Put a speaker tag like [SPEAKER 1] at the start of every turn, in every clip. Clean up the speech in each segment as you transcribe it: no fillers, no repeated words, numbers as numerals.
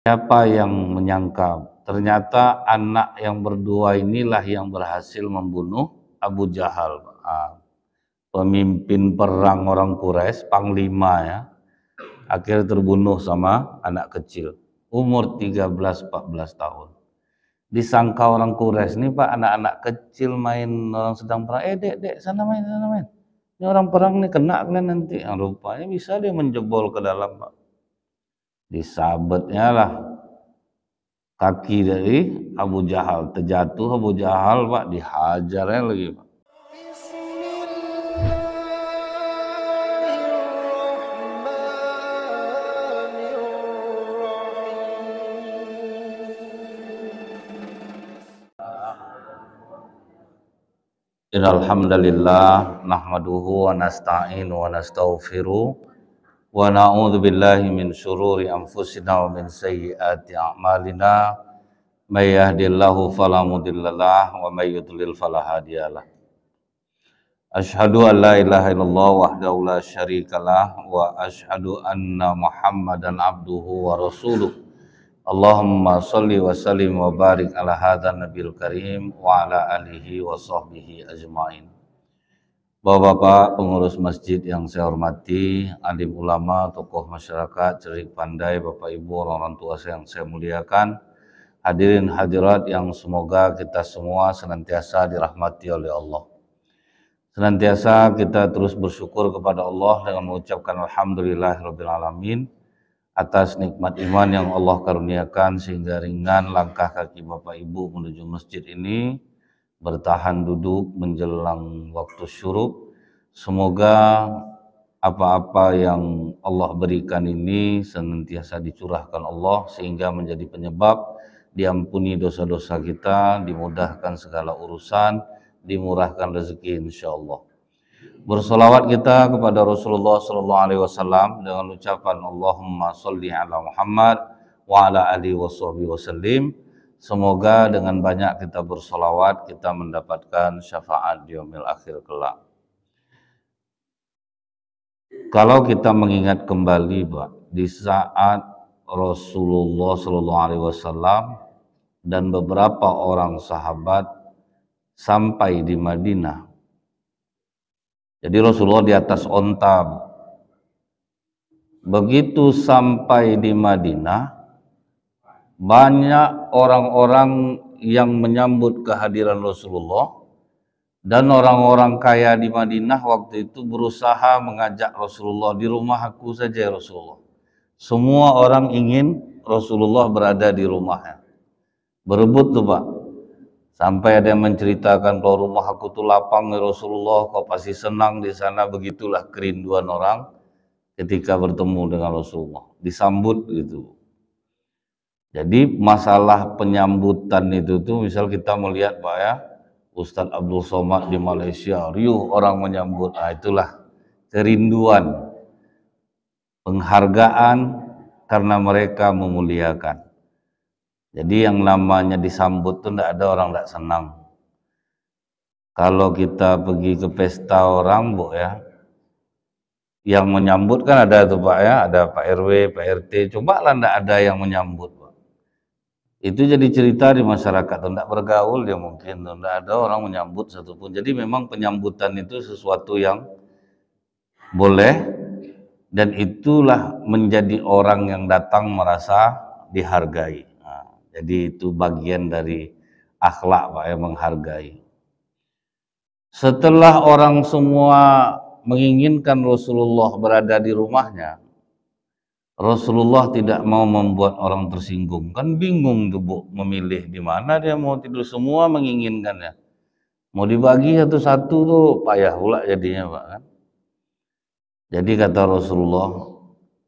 [SPEAKER 1] Siapa yang menyangka, ternyata anak yang berdua inilah yang berhasil membunuh Abu Jahal, pemimpin perang orang Quraisy, panglima ya, akhirnya terbunuh sama anak kecil, umur 13-14 tahun. Disangka orang Quraisy nih Pak, anak-anak kecil main, orang sedang perang, dek sana main, ini orang perang nih, kena kalian nanti. Rupanya bisa dia menjebol ke dalam Pak, disabetnya lah kaki dari Abu Jahal, terjatuh Abu Jahal Pak, dihajarnya lagi Pak. Innal hamdalillah nahmaduhu wa nasta'inu wa nastaghfiruh wa na'udzu billahi min syururi anfusina wa min sayyiati a'malina. May yahdihillahu fala mudhillalah wa may yudlil fala hadiyalah. Asyhadu an la ilaha illallah wahdahu la syarikalah wa asyhadu anna Muhammadan abduhu wa rasuluh. Allahumma sholli wa sallim wa barik ala hadzal nabiyil karim wa ala alihi wa sahbihi ajmain. Bapak-bapak pengurus masjid yang saya hormati, alim ulama, tokoh masyarakat, cerdik pandai, Bapak Ibu, orang tua yang saya muliakan, hadirin hadirat yang semoga kita semua senantiasa dirahmati oleh Allah. Senantiasa kita terus bersyukur kepada Allah dengan mengucapkan alhamdulillahirabbil alamin atas nikmat iman yang Allah karuniakan sehingga ringan langkah kaki Bapak Ibu menuju masjid ini, bertahan duduk menjelang waktu syuruk. Semoga apa-apa yang Allah berikan ini senantiasa dicurahkan Allah sehingga menjadi penyebab diampuni dosa-dosa kita, dimudahkan segala urusan, dimurahkan rezeki insyaallah. Bersolawat kita kepada Rasulullah sallallahu alaihi wasallam dengan ucapan Allahumma sholli ala Muhammad wa ala alihi washabihi wasallim. Semoga dengan banyak kita bersolawat kita mendapatkan syafaat di yaumil akhir kelak. Kalau kita mengingat kembali Pak, di saat Rasulullah sallallahu alaihi wasallam dan beberapa orang sahabat sampai di Madinah. Jadi Rasulullah di atas onta. Begitu sampai di Madinah, banyak orang-orang yang menyambut kehadiran Rasulullah, dan orang-orang kaya di Madinah waktu itu berusaha mengajak Rasulullah, di rumah aku saja ya Rasulullah. Semua orang ingin Rasulullah berada di rumahnya. Berebut tuh Pak. Sampai ada yang menceritakan kalau rumah aku tuh lapang ya Rasulullah, kau pasti senang di sana. Begitulah kerinduan orang ketika bertemu dengan Rasulullah, disambut gitu. Jadi masalah penyambutan itu tuh, misal kita melihat Pak ya, Ustadz Abdul Somad di Malaysia, riuh orang menyambut. Itulah kerinduan, penghargaan karena mereka memuliakan. Jadi yang namanya disambut tuh tidak ada orang tidak senang. Kalau kita pergi ke pesta orang Bu ya, yang menyambut kan ada tuh Pak ya, ada Pak RW, Pak RT, cobalah tidak ada yang menyambut Pak. Itu jadi cerita di masyarakat, tidak bergaul dia mungkin, tidak ada orang menyambut satupun. Jadi memang penyambutan itu sesuatu yang boleh, dan itulah menjadi orang yang datang merasa dihargai. Jadi itu bagian dari akhlak Pak ya, menghargai. Setelah orang semua menginginkan Rasulullah berada di rumahnya, Rasulullah tidak mau membuat orang tersinggung. Kan bingung tuh Bu, memilih di mana dia mau tidur, semua menginginkannya. Mau dibagi satu-satu tuh payah pula jadinya Pak kan. Jadi kata Rasulullah,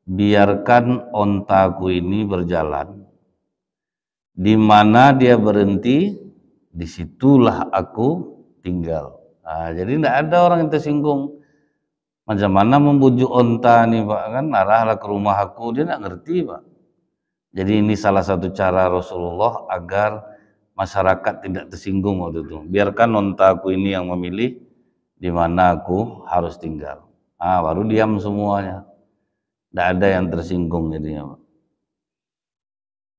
[SPEAKER 1] biarkan ontaku ini berjalan. Di mana dia berhenti, disitulah aku tinggal. Jadi tidak ada orang yang tersinggung. Macam mana membujuk onta nih Pak kan, arahlah ke rumah aku, dia tidak ngerti Pak. Jadi ini salah satu cara Rasulullah agar masyarakat tidak tersinggung waktu itu. Biarkan ontaku ini yang memilih di mana aku harus tinggal. Baru diam semuanya. Tidak ada yang tersinggung jadinya Pak.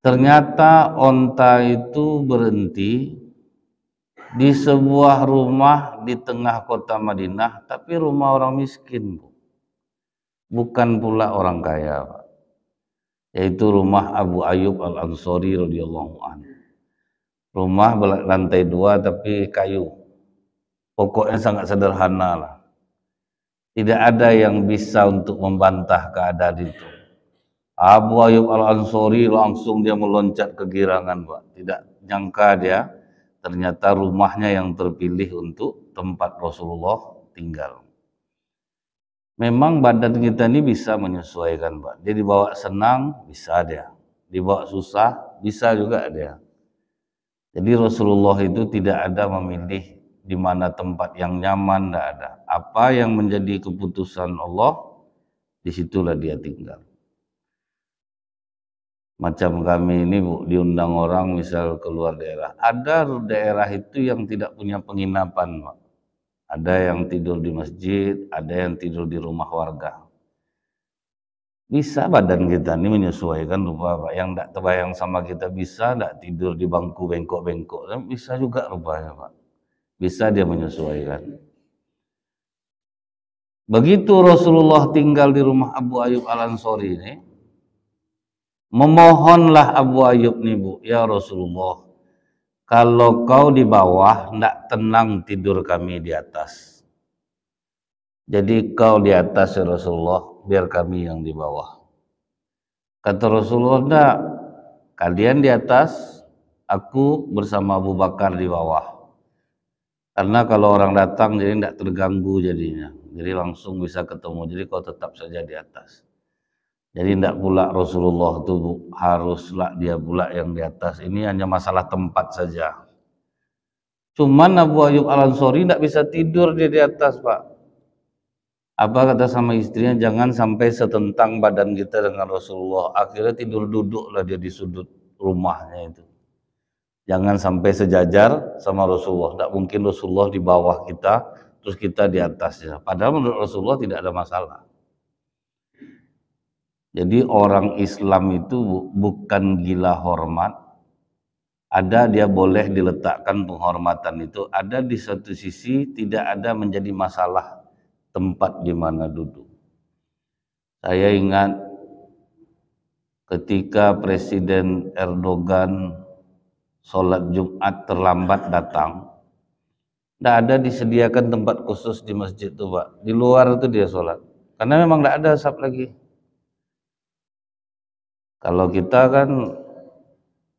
[SPEAKER 1] Ternyata onta itu berhenti di sebuah rumah di tengah kota Madinah, tapi rumah orang miskin, Bu. Bukan pula orang kaya, Pak. Yaitu rumah Abu Ayyub Al-Ansari radhiyallahu anhu. Rumah berlantai 2 tapi kayu. Pokoknya sangat sederhana lah. Tidak ada yang bisa untuk membantah keadaan itu. Abu Ayyub Al-Ansari langsung dia meloncat kegirangan, Pak. Tidak nyangka dia ternyata rumahnya yang terpilih untuk tempat Rasulullah tinggal. Memang badan kita ini bisa menyesuaikan, Pak. Dia dibawa senang, bisa dia. Dibawa susah, bisa juga dia. Jadi Rasulullah itu tidak ada memilih di mana tempat yang nyaman, tidak ada. Apa yang menjadi keputusan Allah, disitulah dia tinggal. Macam kami ini, Bu, diundang orang misal keluar daerah. Ada daerah itu yang tidak punya penginapan, Pak. Ada yang tidur di masjid, ada yang tidur di rumah warga. Bisa badan kita ini menyesuaikan rupa, Pak. Yang tidak terbayang sama kita bisa tidak tidur di bangku bengkok-bengkok. Bisa juga rupanya, Pak. Bisa dia menyesuaikan. Begitu Rasulullah tinggal di rumah Abu Ayyub Al-Ansari ini, memohonlah Abu Ayyub nih, Bu, ya Rasulullah, kalau kau di bawah, tidak tenang tidur kami di atas. Jadi kau di atas ya Rasulullah, biar kami yang di bawah. Kata Rasulullah, tidak, kalian di atas, aku bersama Abu Bakar di bawah. Karena kalau orang datang jadi tidak terganggu jadinya. Jadi langsung bisa ketemu, jadi kau tetap saja di atas. Jadi tidak pula Rasulullah itu haruslah dia pula yang di atas. Ini hanya masalah tempat saja. Cuman Abu Ayyub Al-Ansari tidak bisa tidur dia di atas, Pak. Apa kata sama istrinya, jangan sampai setentang badan kita dengan Rasulullah. Akhirnya tidur duduklah dia di sudut rumahnya itu. Jangan sampai sejajar sama Rasulullah. Tidak mungkin Rasulullah di bawah kita, terus kita di atasnya. Padahal menurut Rasulullah tidak ada masalah. Jadi orang Islam itu bukan gila hormat. Ada dia boleh diletakkan penghormatan itu. Ada di satu sisi tidak ada menjadi masalah tempat di mana duduk. Saya ingat ketika Presiden Erdogan sholat Jumat terlambat datang. Tidak ada disediakan tempat khusus di masjid itu, Pak. Di luar itu dia sholat. Karena memang tidak ada saf lagi. Kalau kita kan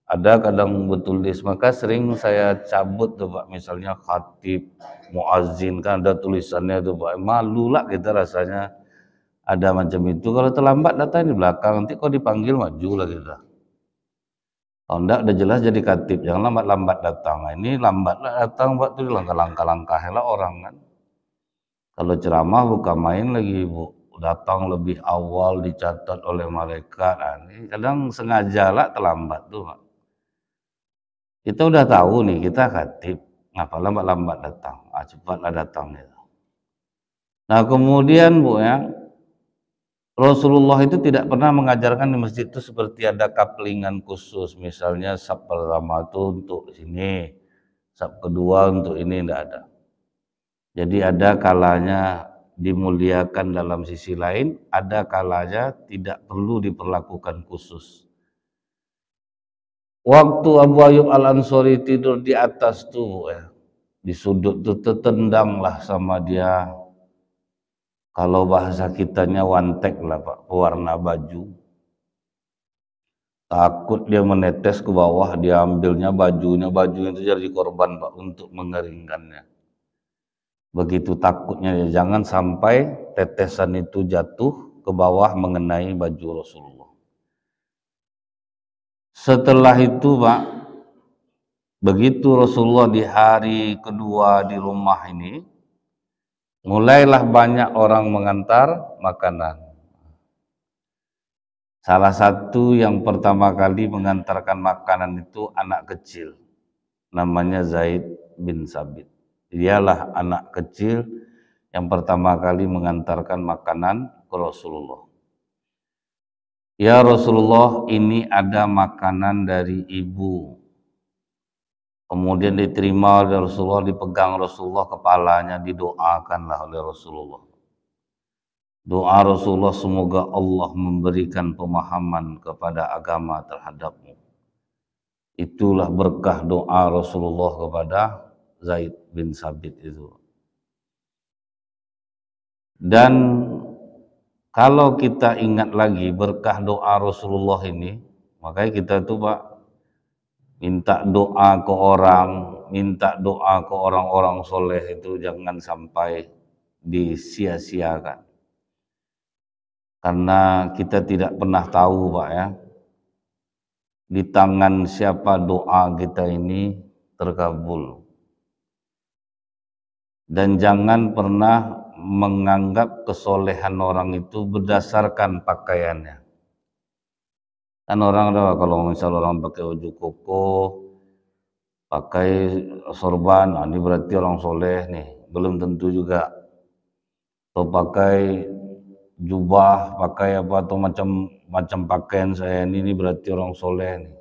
[SPEAKER 1] ada kadang betul maka sering saya cabut tuh, Pak, misalnya khatib, muazzin kan ada tulisannya tuh, Pak. Malu lah kita rasanya ada macam itu. Kalau terlambat datang di belakang, nanti kok dipanggil maju lah kita. Kalau enggak udah jelas jadi khatib, jangan lambat-lambat datang. Nah, ini lambatlah datang, Pak, tuh langkah-langkah lah orang kan. Kalau ceramah bukan main lagi, Bu. Datang lebih awal dicatat oleh malaikat. Nah, ini kadang sengaja lah terlambat tuh, Pak. Kita udah tahu nih kita khatib, ngapa lambat-lambat datang? Cepatlah datang gitu. Nah kemudian, Bu, ya, Rasulullah itu tidak pernah mengajarkan di masjid itu seperti ada kaplingan khusus, misalnya saf pertama itu untuk sini, saf kedua untuk ini, tidak ada. Jadi ada kalanya dimuliakan dalam sisi lain, ada kalanya tidak perlu diperlakukan khusus. Waktu Abu Ayyub Al-Ansari tidur di atas tuh, ya, di sudut tuh tertendanglah sama dia. Kalau bahasa kitanya wantek lah, Pak, pewarna baju. Takut dia menetes ke bawah, dia ambilnya bajunya itu jadi korban, Pak, untuk mengeringkannya. Begitu takutnya dia, jangan sampai tetesan itu jatuh ke bawah mengenai baju Rasulullah. Setelah itu, Pak, begitu Rasulullah di hari kedua di rumah ini, mulailah banyak orang mengantar makanan. Salah satu yang pertama kali mengantarkan makanan itu anak kecil, namanya Zaid bin Sabit. Dialah anak kecil yang pertama kali mengantarkan makanan ke Rasulullah. Ya Rasulullah, ini ada makanan dari ibu. Kemudian diterima oleh Rasulullah, dipegang Rasulullah kepalanya, didoakanlah oleh Rasulullah. Doa Rasulullah, semoga Allah memberikan pemahaman kepada agama terhadapmu. Itulah berkah doa Rasulullah kepada Zaid bin Sabit itu. Dan kalau kita ingat lagi berkah doa Rasulullah ini, makanya kita tuh Pak, minta doa ke orang, minta doa ke orang-orang soleh itu jangan sampai disia-siakan. Karena kita tidak pernah tahu Pak ya, di tangan siapa doa kita ini terkabul. Dan jangan pernah menganggap kesolehan orang itu berdasarkan pakaiannya. Kan orang ada kalau misal orang pakai baju koko, pakai sorban, nah ini berarti orang soleh nih. Belum tentu juga. Atau pakai jubah, pakai apa atau macam pakaian saya ini berarti orang soleh nih.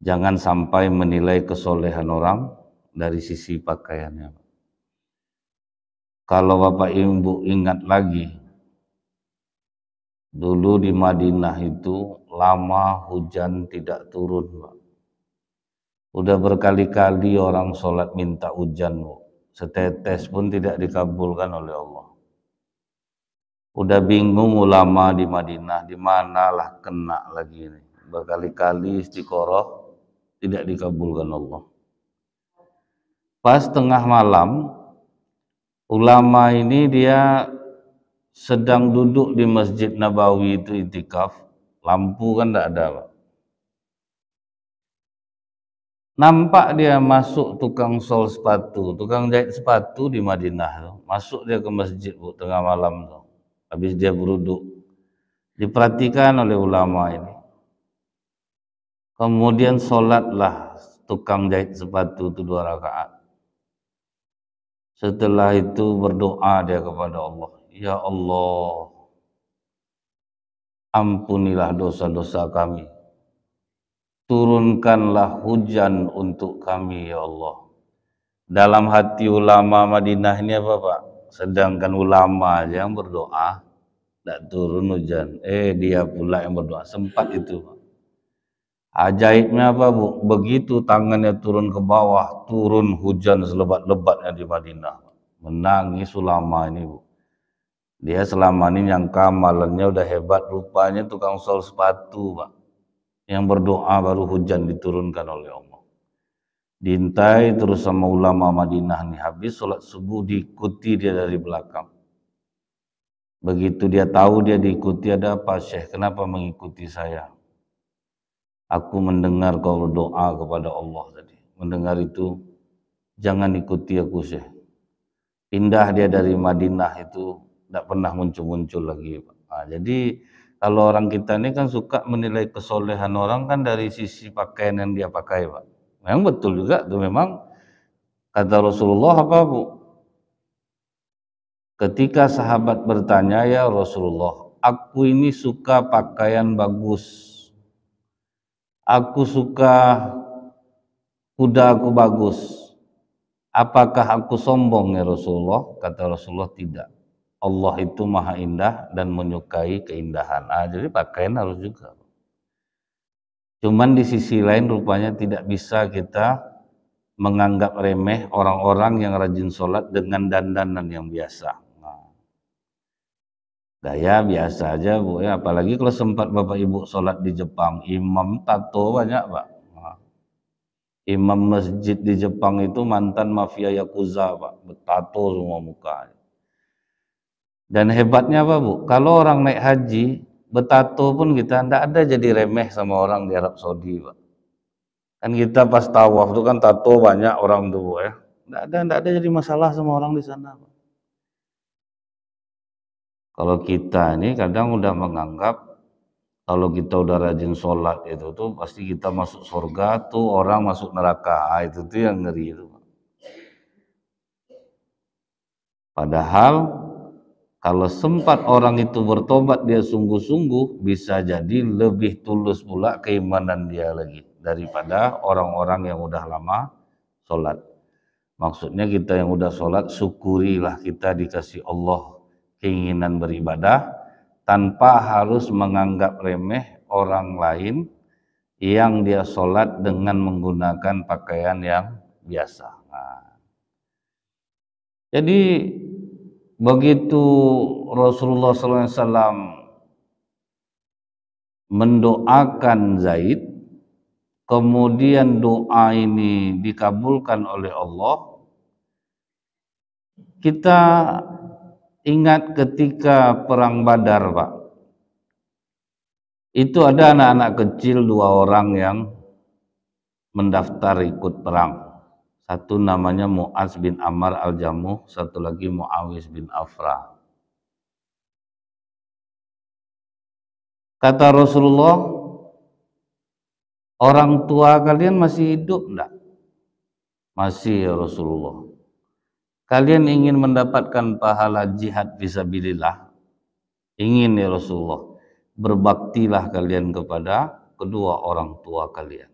[SPEAKER 1] Jangan sampai menilai kesolehan orang dari sisi pakaiannya. Kalau Bapak Ibu ingat lagi, dulu di Madinah itu lama hujan tidak turun, Pak. Udah berkali-kali orang sholat minta hujan, Pak. Setetes pun tidak dikabulkan oleh Allah. Udah bingung ulama di Madinah, di manalah kena lagi ini. Berkali-kali istiqoroh tidak dikabulkan Allah. Pas tengah malam, ulama ini dia sedang duduk di Masjid Nabawi itu itikaf, lampu kan tidak ada Pak. Nampak dia masuk tukang sol sepatu, tukang jahit sepatu di Madinah, masuk dia ke masjid Bu, tengah malam tuh. Habis dia beruduk, diperhatikan oleh ulama ini. Kemudian sholatlah tukang jahit sepatu itu 2 rakaat. Setelah itu berdoa dia kepada Allah, ya Allah, ampunilah dosa-dosa kami. Turunkanlah hujan untuk kami ya Allah. Dalam hati ulama Madinah ini apa Pak? Sedangkan ulama aja yang berdoa, tidak turun hujan. Dia pula yang berdoa, sempat itu Pak. Ajaibnya apa Bu? Begitu tangannya turun ke bawah, turun hujan selebat-lebatnya di Madinah. Menangis ulama ini Bu. Dia selama ini nyangka amalannya udah hebat, rupanya tukang sol sepatu Pak. Yang berdoa baru hujan diturunkan oleh Allah. Diintai terus sama ulama Madinah nih, habis sholat subuh diikuti dia dari belakang. Begitu dia tahu dia diikuti, ada apa Syekh? Kenapa mengikuti saya? Aku mendengar kau berdoa kepada Allah tadi. Mendengar itu, jangan ikuti aku Syekh. Pindah dia dari Madinah itu, tidak pernah muncul-muncul lagi. Nah, jadi kalau orang kita ini kan suka menilai kesolehan orang kan dari sisi pakaian yang dia pakai Pak. Memang betul juga tuh, memang kata Rasulullah apa Bu? Ketika sahabat bertanya, ya Rasulullah, aku ini suka pakaian bagus, aku suka kuda aku bagus, apakah aku sombong ya Rasulullah? Kata Rasulullah, tidak. Allah itu maha indah dan menyukai keindahan. Jadi pakaian harus juga. Cuman di sisi lain rupanya tidak bisa kita menganggap remeh orang-orang yang rajin sholat dengan dandanan yang biasa. Gaya biasa aja Bu ya, apalagi kalau sempat Bapak Ibu sholat di Jepang, imam tato banyak Pak. Imam masjid di Jepang itu mantan mafia Yakuza Pak, bertato semua mukanya. Dan hebatnya apa Bu, kalau orang naik haji, bertato pun kita tidak ada jadi remeh sama orang di Arab Saudi Pak. Kan kita pas tawaf itu kan tato banyak orang tuh Bu ya, tidak ada jadi masalah sama orang di sana Pak. Kalau kita ini kadang udah menganggap kalau kita udah rajin sholat itu tuh pasti kita masuk surga, tuh orang masuk neraka. Itu tuh yang ngeri itu. Padahal Kalau sempat orang itu bertobat dia sungguh-sungguh, bisa jadi lebih tulus pula keimanan dia lagi daripada orang-orang yang udah lama sholat. Maksudnya kita yang udah sholat, syukurilah kita dikasih Allah keinginan beribadah tanpa harus menganggap remeh orang lain yang dia sholat dengan menggunakan pakaian yang biasa. Nah, jadi begitu Rasulullah SAW mendoakan Zaid, kemudian doa ini dikabulkan oleh Allah, kita ingat ketika perang Badar, Pak. Itu ada anak-anak kecil 2 orang yang mendaftar ikut perang. Satu namanya Mu'az bin Ammar al-Jamuh, satu lagi Mu'awiz bin Afra. Kata Rasulullah, orang tua kalian masih hidup enggak? Masih ya Rasulullah. Kalian ingin mendapatkan pahala jihad fisabilillah? Ingin ya Rasulullah. Berbaktilah kalian kepada kedua orang tua kalian.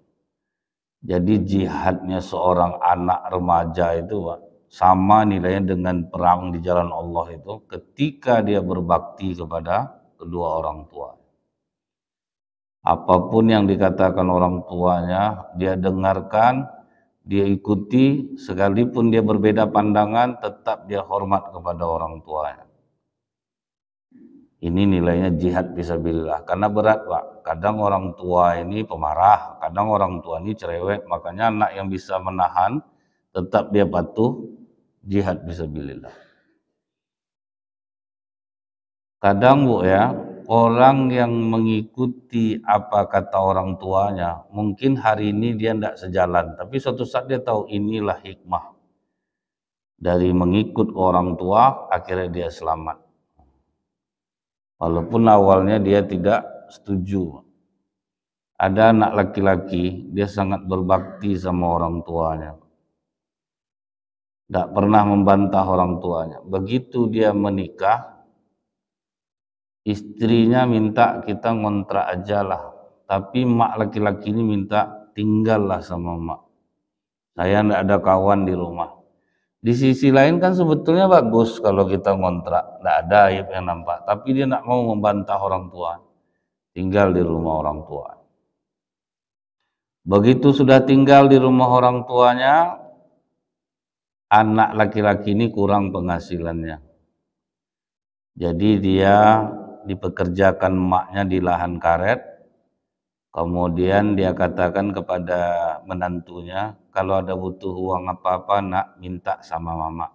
[SPEAKER 1] Jadi jihadnya seorang anak remaja itu, Pak, sama nilainya dengan perang di jalan Allah itu ketika dia berbakti kepada kedua orang tua. Apapun yang dikatakan orang tuanya, dia dengarkan, dia ikuti, sekalipun dia berbeda pandangan, tetap dia hormat kepada orang tuanya. Ini nilainya jihad fisabilillah, karena berat, Pak. Kadang orang tua ini pemarah, kadang orang tua ini cerewet, makanya anak yang bisa menahan tetap dia patuh jihad fisabilillah. Kadang, Bu, ya, orang yang mengikuti apa kata orang tuanya, mungkin hari ini dia tidak sejalan, tapi suatu saat dia tahu inilah hikmah dari mengikut orang tua, akhirnya dia selamat. Walaupun awalnya dia tidak setuju. Ada anak laki-laki, dia sangat berbakti sama orang tuanya. Tidak pernah membantah orang tuanya. Begitu dia menikah, istrinya minta kita ngontrak aja lah. Tapi mak laki-laki ini minta tinggallah sama mak. Saya tidak ada kawan di rumah. Di sisi lain kan sebetulnya bagus kalau kita ngontrak, tidak ada aib yang nampak. Tapi dia tidak mau membantah orang tua, tinggal di rumah orang tua. Begitu sudah tinggal di rumah orang tuanya, anak laki-laki ini kurang penghasilannya. Jadi dia dipekerjakan emaknya di lahan karet, kemudian dia katakan kepada menantunya, kalau ada butuh uang apa-apa nak minta sama mama.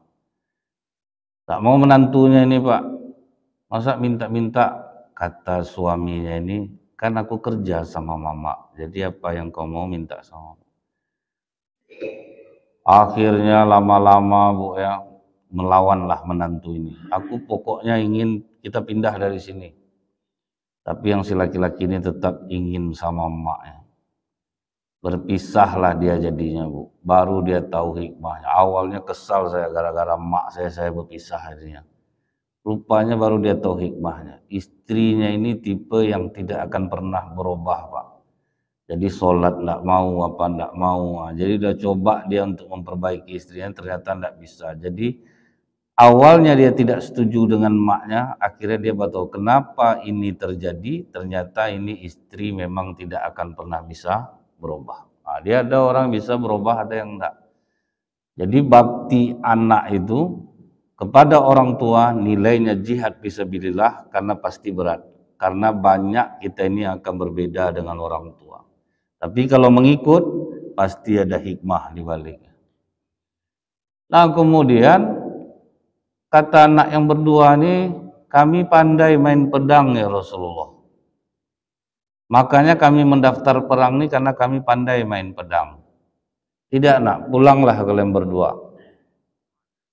[SPEAKER 1] Tak mau menantunya ini, Pak, masa minta-minta, kata suaminya ini, kan aku kerja sama mama, jadi apa yang kau mau minta sama mama. Akhirnya lama-lama, Bu, ya, melawanlah menantu ini. Aku pokoknya ingin kita pindah dari sini. Tapi yang si laki-laki ini tetap ingin sama emaknya. Berpisahlah dia jadinya, Bu. Baru dia tahu hikmahnya. Awalnya kesal saya gara-gara emak saya berpisah akhirnya. Rupanya baru dia tahu hikmahnya. Istrinya ini tipe yang tidak akan pernah berubah, Pak. Jadi sholat tidak mau, apa tidak mau. Jadi udah coba dia untuk memperbaiki istrinya, ternyata tidak bisa. Jadi awalnya dia tidak setuju dengan emaknya, akhirnya dia tahu kenapa ini terjadi. Ternyata ini istri memang tidak akan pernah bisa berubah. Nah, dia ada orang bisa berubah, ada yang enggak. Jadi bakti anak itu kepada orang tua nilainya jihad fisabilillah karena pasti berat. Karena banyak kita ini akan berbeda dengan orang tua. Tapi kalau mengikut pasti ada hikmah di baliknya. Nah, kemudian kata anak yang berdua ini, kami pandai main pedang ya Rasulullah. Makanya kami mendaftar perang ini karena kami pandai main pedang. Tidak nak, pulanglah kalian berdua.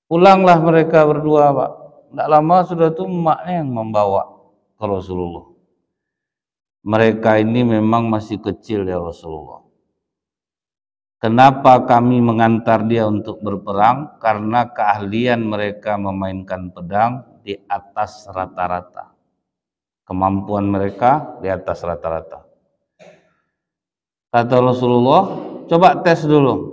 [SPEAKER 1] Pulanglah mereka berdua, Pak. Tidak lama sudah tuh emaknya yang membawa ke Rasulullah. Mereka ini memang masih kecil ya Rasulullah. Kenapa kami mengantar dia untuk berperang? Karena keahlian mereka memainkan pedang di atas rata-rata. Kemampuan mereka di atas rata-rata. Kata Rasulullah, coba tes dulu.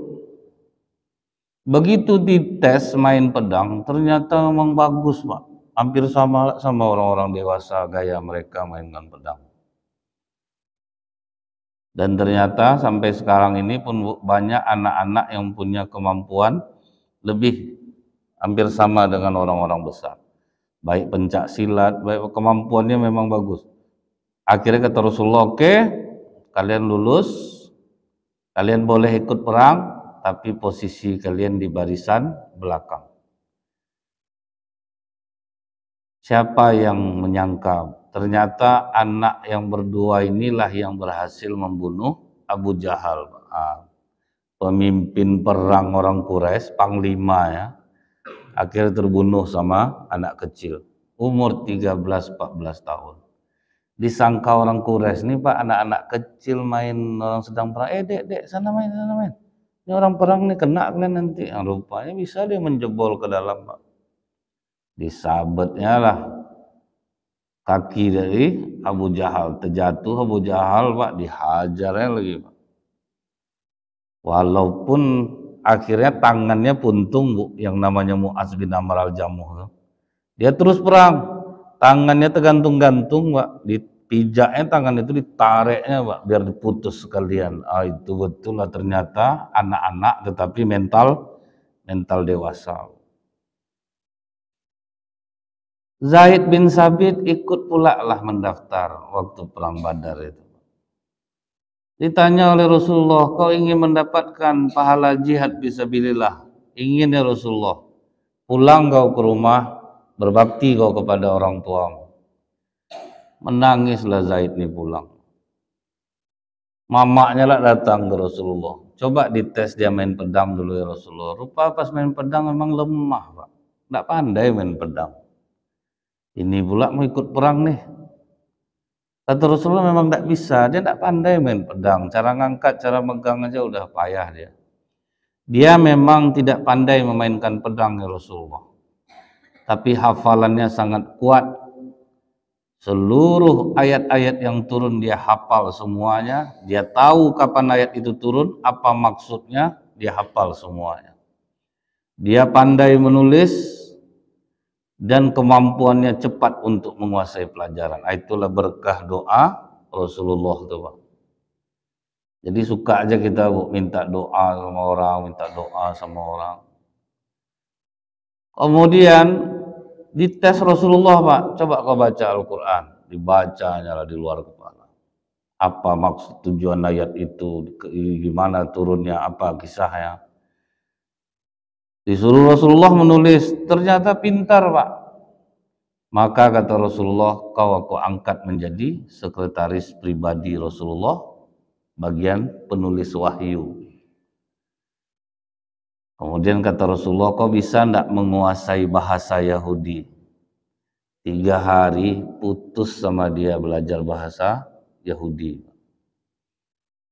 [SPEAKER 1] Begitu dites main pedang, ternyata memang bagus, Pak. Hampir sama orang-orang dewasa gaya mereka mainkan pedang. Dan ternyata sampai sekarang ini pun banyak anak-anak yang punya kemampuan lebih hampir sama dengan orang-orang besar. Baik pencak silat, baik kemampuannya memang bagus. Akhirnya kata Rasulullah, oke, kalian lulus, kalian boleh ikut perang, tapi posisi kalian di barisan belakang. Siapa yang menyangka ternyata anak yang berdua inilah yang berhasil membunuh Abu Jahal, pemimpin perang orang Quraisy, panglima ya. Akhirnya terbunuh sama anak kecil, umur 13-14 tahun. Disangka orang Quraisy nih, Pak, anak-anak kecil main, orang sedang perang, dek, sana main. Ini orang perang nih, kena kalian nanti. Yang rupanya bisa dia menjebol ke dalam, Pak. Disabetnya lah kaki dari Abu Jahal, terjatuh Abu Jahal, Pak, dihajarnya lagi, Pak. Walaupun akhirnya tangannya puntung, Bu, yang namanya Mu'az bin Amr al-Jamuh. Dia terus perang, tangannya tergantung-gantung, Pak, dipijaknya tangan itu ditariknya, Pak, biar diputus sekalian. Itu betul lah, ternyata anak-anak tetapi mental dewasa. Zaid bin Sabit ikut pula lah mendaftar waktu perang Badar itu. Ditanya oleh Rasulullah, kau ingin mendapatkan pahala jihad fisabilillah? Ingin ya Rasulullah. Pulang kau ke rumah, berbakti kau kepada orang tuamu. Menangislah Zaid nih pulang. Mamaknya lah datang ke Rasulullah. Coba dites dia main pedang dulu ya Rasulullah. Rupa pas main pedang memang lemah, Pak. Tidak pandai main pedang. Ini pula mau ikut perang nih. Kata Rasulullah memang tidak bisa, dia tidak pandai main pedang. Cara ngangkat, cara megang aja udah payah dia. Dia memang tidak pandai memainkan pedang ya Rasulullah. Tapi hafalannya sangat kuat. Seluruh ayat-ayat yang turun dia hafal semuanya. Dia tahu kapan ayat itu turun, apa maksudnya, dia hafal semuanya. Dia pandai menulis dan kemampuannya cepat untuk menguasai pelajaran. Itulah berkah doa Rasulullah itu, Pak. Jadi suka aja kita, Bu, minta doa sama orang, minta doa sama orang. Kemudian dites Rasulullah, Pak. Coba kau baca Al-Quran. Dibacanya lah di luar kepala. Apa maksud tujuan ayat itu, gimana turunnya, apa kisahnya. Disuruh Rasulullah menulis, ternyata pintar, Pak. Maka kata Rasulullah, kau aku angkat menjadi sekretaris pribadi Rasulullah, bagian penulis wahyu. Kemudian kata Rasulullah, kau bisa tidak menguasai bahasa Yahudi? 3 hari putus sama dia belajar bahasa Yahudi.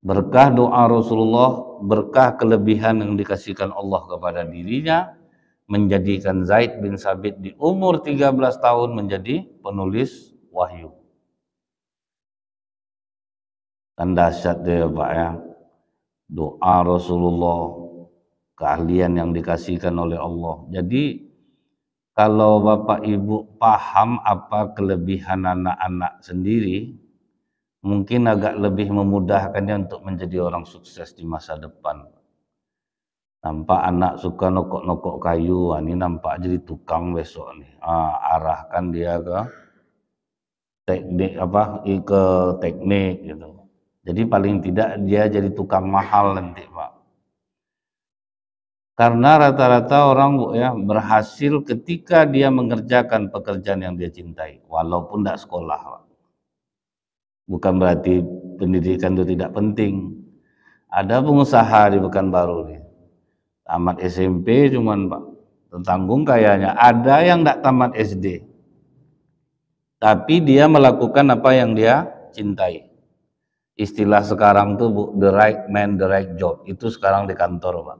[SPEAKER 1] Berkah doa Rasulullah, berkah kelebihan yang dikasihkan Allah kepada dirinya, menjadikan Zaid bin Sabit di umur 13 tahun menjadi penulis wahyu. Kan dahsyat dia, Pak, ya. Doa Rasulullah, keahlian yang dikasihkan oleh Allah. Jadi kalau Bapak Ibu paham apa kelebihan anak-anak sendiri, mungkin agak lebih memudahkannya untuk menjadi orang sukses di masa depan. Nampak anak suka nokok-nokok kayu, ini nampak jadi tukang besok nih. Arahkan dia ke teknik ke teknik gitu. Jadi paling tidak dia jadi tukang mahal nanti, Pak. Karena rata-rata orang, Bu, ya, berhasil ketika dia mengerjakan pekerjaan yang dia cintai, walaupun tidak sekolah, Pak. Bukan berarti pendidikan itu tidak penting. Ada pengusaha di Pekanbaru nih, tamat SMP cuman, Pak, tertanggung kayaknya. Ada yang tidak tamat SD, tapi dia melakukan apa yang dia cintai. Istilah sekarang tuh, Bu, the right man, the right job. Itu sekarang di kantor, Pak.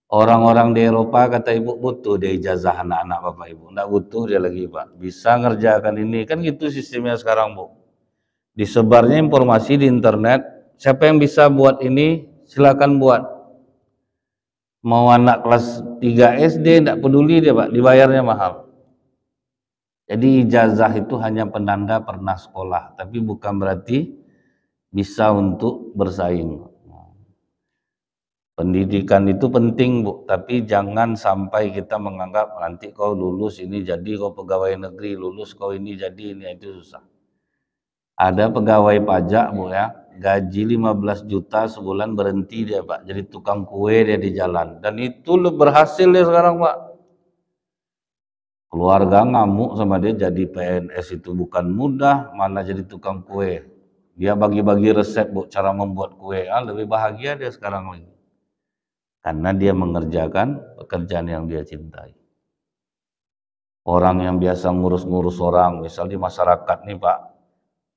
[SPEAKER 1] Orang-orang di Eropa kata ibu butuh dia ijazah anak-anak bapak ibu, nggak butuh dia lagi pak, bisa ngerjakan ini kan gitu sistemnya sekarang bu. Disebarnya informasi di internet, siapa yang bisa buat ini silakan buat. Mau anak kelas 3 SD nggak peduli dia pak, dibayarnya mahal. Jadi ijazah itu hanya penanda pernah sekolah, tapi bukan berarti bisa untuk bersaing. Pendidikan itu penting bu, tapi jangan sampai kita menganggap nanti kau lulus ini jadi kau pegawai negeri, lulus kau ini jadi ini, itu susah. Ada pegawai pajak bu ya, gaji 15 juta sebulan berhenti dia pak, jadi tukang kue dia di jalan, dan itu berhasil dia sekarang pak. Keluarga ngamuk sama dia, jadi PNS itu bukan mudah, malah jadi tukang kue. Dia bagi-bagi resep bu, cara membuat kue, lebih bahagia dia sekarang lagi. Karena dia mengerjakan pekerjaan yang dia cintai. Orang yang biasa ngurus-ngurus orang, misal di masyarakat nih Pak,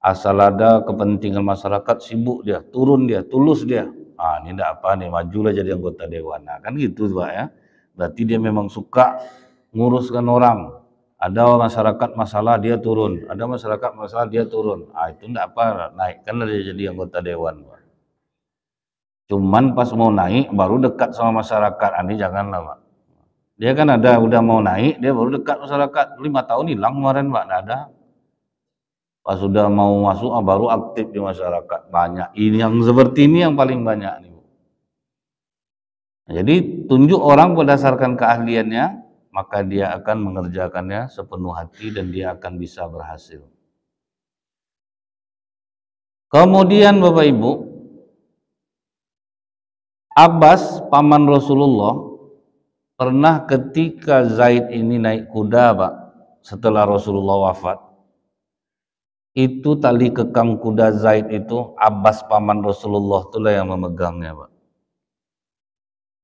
[SPEAKER 1] asal ada kepentingan masyarakat sibuk dia, turun dia, tulus dia. Ini enggak apa nih, majulah jadi anggota dewan. Nah, kan gitu Pak ya. Berarti dia memang suka nguruskan orang. Ada masyarakat masalah dia turun, ada masyarakat masalah dia turun. Itu enggak apa, naikkanlah dia jadi anggota dewan Pak. Cuman pas mau naik baru dekat sama masyarakat, ini janganlah Pak. Dia kan udah mau naik, dia baru dekat masyarakat, 5 tahun hilang kemarin Pak, nggak ada. Pas sudah mau masuk baru aktif di masyarakat, banyak. Ini yang seperti ini yang paling banyak nih Bu. Jadi tunjuk orang berdasarkan keahliannya, maka dia akan mengerjakannya sepenuh hati dan dia akan bisa berhasil. Kemudian Bapak Ibu, Abbas paman Rasulullah pernah ketika Zaid ini naik kuda Pak, setelah Rasulullah wafat, itu tali kekang kuda Zaid itu Abbas paman Rasulullah itulah yang memegangnya Pak.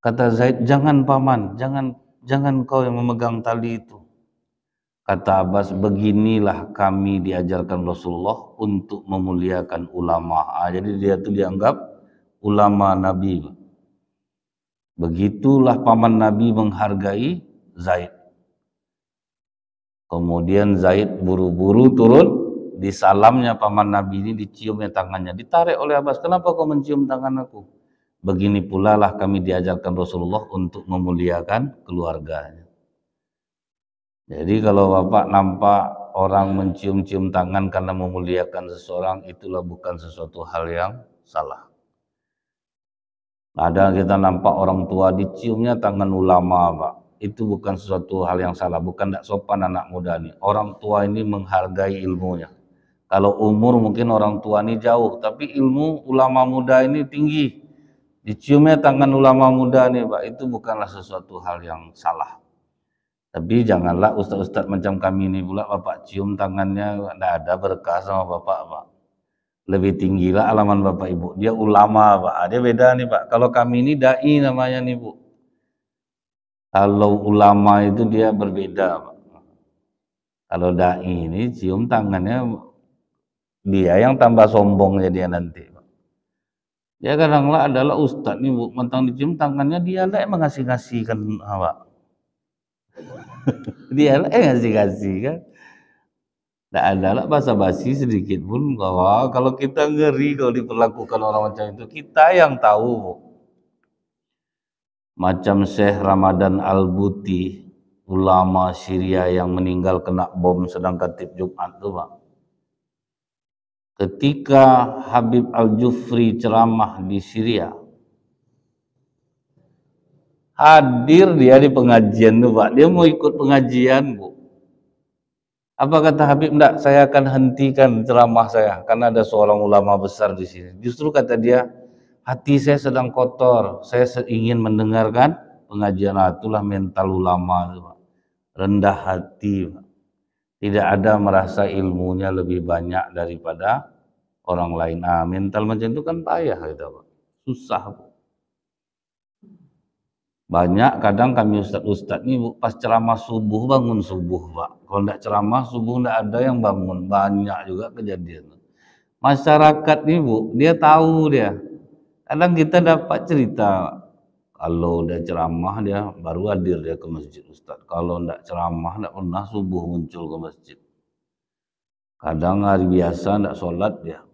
[SPEAKER 1] Kata Zaid, jangan paman, jangan kau yang memegang tali itu. Kata Abbas, beginilah kami diajarkan Rasulullah untuk memuliakan ulama. Jadi dia itu dianggap ulama Nabi. Begitulah paman Nabi menghargai Zaid. Kemudian Zaid buru-buru turun, disalamnya paman Nabi ini, diciumnya tangannya, ditarik oleh Abbas. Kenapa kau mencium tangan aku? Begini pula lah kami diajarkan Rasulullah untuk memuliakan keluarganya. Jadi kalau Bapak nampak orang mencium-cium tangan karena memuliakan seseorang, itulah bukan sesuatu hal yang salah. Ada kita nampak orang tua diciumnya tangan ulama Pak, itu bukan sesuatu hal yang salah, bukan tidak sopan anak muda nih. Orang tua ini menghargai ilmunya. Kalau umur mungkin orang tua ini jauh, tapi ilmu ulama muda ini tinggi. Diciumnya tangan ulama muda nih Pak, itu bukanlah sesuatu hal yang salah. Tapi janganlah ustaz-ustaz macam kami ini pula Bapak cium tangannya, tidak ada berkah sama Bapak Pak. Lebih tinggilah alaman Bapak Ibu, dia ulama Pak, dia beda nih Pak. Kalau kami ini dai namanya nih Bu. Kalau ulama itu dia berbeda Pak. Kalau dai ini cium tangannya, dia yang tambah sombongnya dia nanti. Dia kadang-kadang adalah ustadz nih Bu, mentang dicium tangannya, dia lah yang mengasih-ngasihkan Pak. Dia lah yang ngasih-ngasih kan. Tidak ada lah basa-basi sedikit pun. Bahwa kalau kita ngeri kalau diperlakukan orang macam itu, kita yang tahu Bu. Macam Syekh Ramadan Al-Buti, ulama Syria yang meninggal kena bom sedang khatib Jumat tuh Pak. Ketika Habib Al-Jufri ceramah di Syria, hadir dia di pengajian tuh Pak. Dia mau ikut pengajian Bu. Apa kata Habib? Enggak, saya akan hentikan ceramah saya karena ada seorang ulama besar di sini. Justru kata dia, hati saya sedang kotor, saya ingin mendengarkan pengajian. Itulah mental ulama itu Pak. Rendah hati Pak. Tidak ada merasa ilmunya lebih banyak daripada orang lain. Mental macam itu kan payah gitu Pak. Susah Pak. Banyak kadang kami ustadz ini Bu, pas ceramah subuh bangun subuh Pak. Kalau tidak ceramah subuh tidak ada yang bangun. Banyak juga kejadian. Masyarakat nih Bu, dia tahu dia. Kadang kita dapat cerita, Kalau udah ceramah dia baru hadir dia ke masjid Ustaz. Kalau enggak ceramah enggak pernah subuh muncul ke masjid. Kadang hari biasa enggak sholat dia.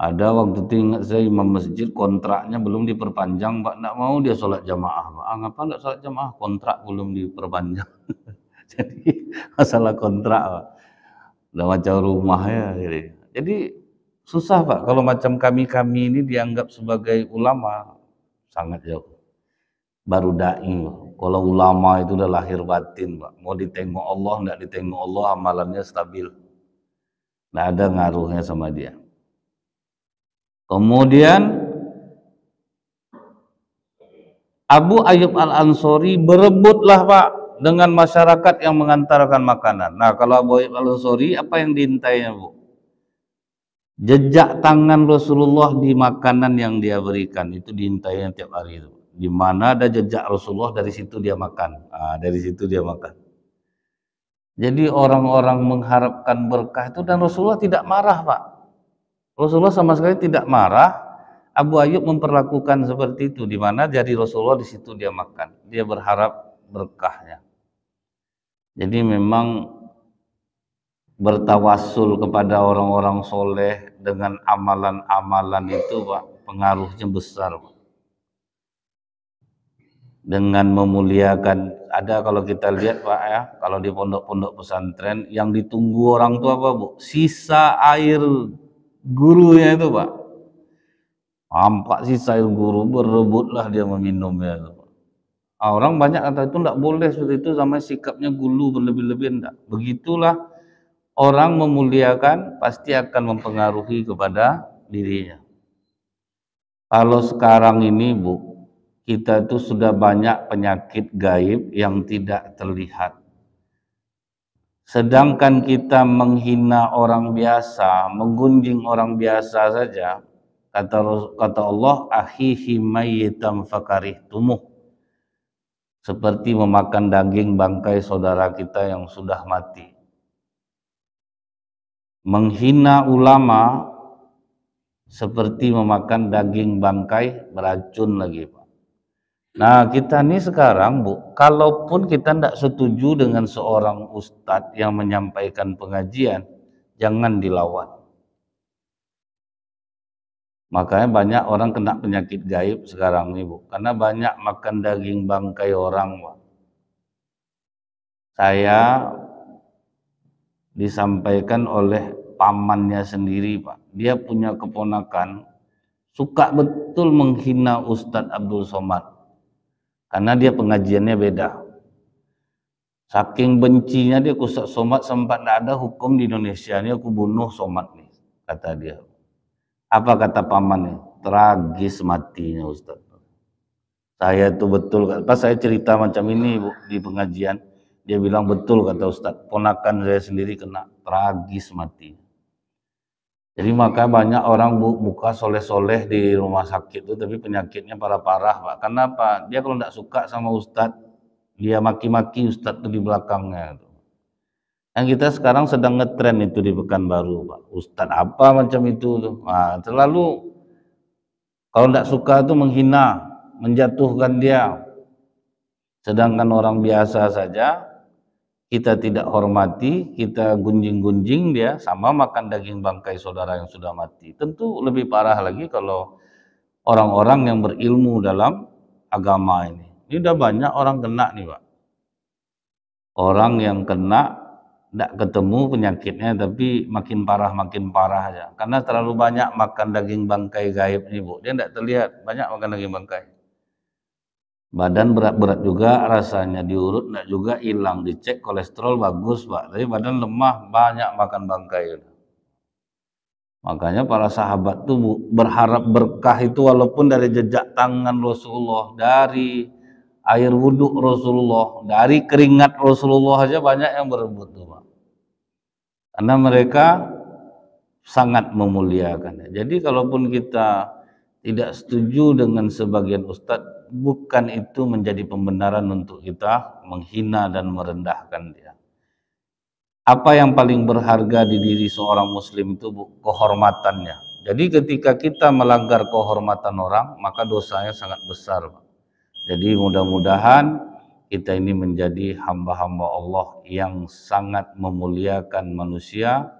[SPEAKER 1] Ada waktu itu ingat saya imam masjid kontraknya belum diperpanjang, Pak, enggak mau dia sholat jamaah, Pak. Ah, ngapa enggak sholat jamaah? Kontrak belum diperpanjang. Jadi masalah kontrak, Pak. Udah macam rumah ya. Jadi susah, Pak. Kalau macam kami ini dianggap sebagai ulama, sangat jauh. Baru dai. Kalau ulama itu udah lahir batin, Pak. Mau ditengok Allah, enggak ditengok Allah, amalannya stabil. Enggak ada ngaruhnya sama dia. Kemudian Abu Ayyub Al-Ansori berebutlah, Pak, dengan masyarakat yang mengantarkan makanan. Nah, kalau Abu Ayyub Al-Ansori apa yang diintainya, Bu? Jejak tangan Rasulullah di makanan yang dia berikan itu diintainya tiap hari itu. Di mana ada jejak Rasulullah, dari situ dia makan. Dari situ dia makan. Jadi orang-orang mengharapkan berkah itu, dan Rasulullah tidak marah, Pak. Rasulullah sama sekali tidak marah. Abu Ayyub memperlakukan seperti itu, di mana jadi Rasulullah di situ dia makan. Dia berharap berkahnya. Jadi memang bertawassul kepada orang-orang soleh dengan amalan-amalan itu, Pak, pengaruhnya besar, Pak. Dengan memuliakan, ada kalau kita lihat, Pak, ya, kalau di pondok-pondok pesantren yang ditunggu orang tua apa, Bu? Sisa air gurunya itu, Pak. Nampak sisa air guru, berebutlah dia meminumnya itu. Orang banyak kata itu tidak boleh seperti itu, sama sikapnya gulu berlebih-lebihan. Enggak. Begitulah orang memuliakan pasti akan mempengaruhi kepada dirinya. Kalau sekarang ini, Bu, kita itu sudah banyak penyakit gaib yang tidak terlihat. Sedangkan kita menghina orang biasa, menggunjing orang biasa saja, kata Allah, akhihi mayyitam fakarihtumuh, seperti memakan daging bangkai saudara kita yang sudah mati. Menghina ulama seperti memakan daging bangkai beracun lagi, Pak. Nah, kita ini sekarang, Bu, kalaupun kita tidak setuju dengan seorang ustadz yang menyampaikan pengajian, jangan dilawan. Makanya banyak orang kena penyakit gaib sekarang nih, Bu, karena banyak makan daging bangkai orang, Pak. Saya disampaikan oleh pamannya sendiri, Pak. Dia punya keponakan suka betul menghina Ustadz Abdul Somad karena dia pengajiannya beda. Saking bencinya dia, Ustadz Somad sempat tidak ada hukum di Indonesia ini, aku bunuh Somad nih, kata dia. Apa kata pamannya? Tragis matinya Ustadz. Saya itu betul, pas saya cerita macam ini, Bu, di pengajian, dia bilang betul kata Ustadz, ponakan saya sendiri kena, tragis mati. Jadi maka banyak orang, Bu, muka soleh-soleh di rumah sakit itu, tapi penyakitnya parah-parah, Pak. Kenapa? Dia kalau tidak suka sama Ustadz, dia maki-maki Ustadz itu di belakangnya. Yang kita sekarang sedang ngetren itu di Pekanbaru, Pak. Ustadz apa macam itu tuh. Nah, terlalu kalau tidak suka itu menghina, menjatuhkan dia. Sedangkan orang biasa saja kita tidak hormati, kita gunjing-gunjing dia, sama makan daging bangkai saudara yang sudah mati. Tentu lebih parah lagi kalau orang-orang yang berilmu dalam agama ini. Ini udah banyak orang kena nih, Pak. Orang yang kena tidak ketemu penyakitnya, tapi makin parah aja. Karena terlalu banyak makan daging bangkai gaib nih, Bu. Dia tidak terlihat, banyak makan daging bangkai. Badan berat-berat juga rasanya, diurut tidak juga hilang, dicek kolesterol bagus, Pak. Tapi badan lemah, banyak makan bangkai. Makanya para sahabat tuh berharap berkah itu walaupun dari jejak tangan Rasulullah, dari air wudhu Rasulullah, dari keringat Rasulullah aja banyak yang berebut tuh, Pak. Karena mereka sangat memuliakan. Jadi kalaupun kita tidak setuju dengan sebagian ustadz, bukan itu menjadi pembenaran untuk kita menghina dan merendahkan dia. Apa yang paling berharga di diri seorang muslim itu, Bu? Kehormatannya. Jadi ketika kita melanggar kehormatan orang, maka dosanya sangat besar, Pak. Jadi mudah-mudahan kita ini menjadi hamba-hamba Allah yang sangat memuliakan manusia,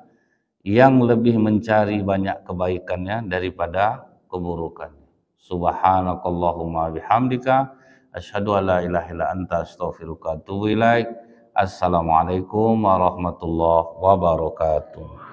[SPEAKER 1] yang lebih mencari banyak kebaikannya daripada keburukannya. Subhanakallahumma bihamdika asyhadu an la ilaha illa anta astaghfiruka wa atubu ilaik. Assalamualaikum warahmatullahi wabarakatuh.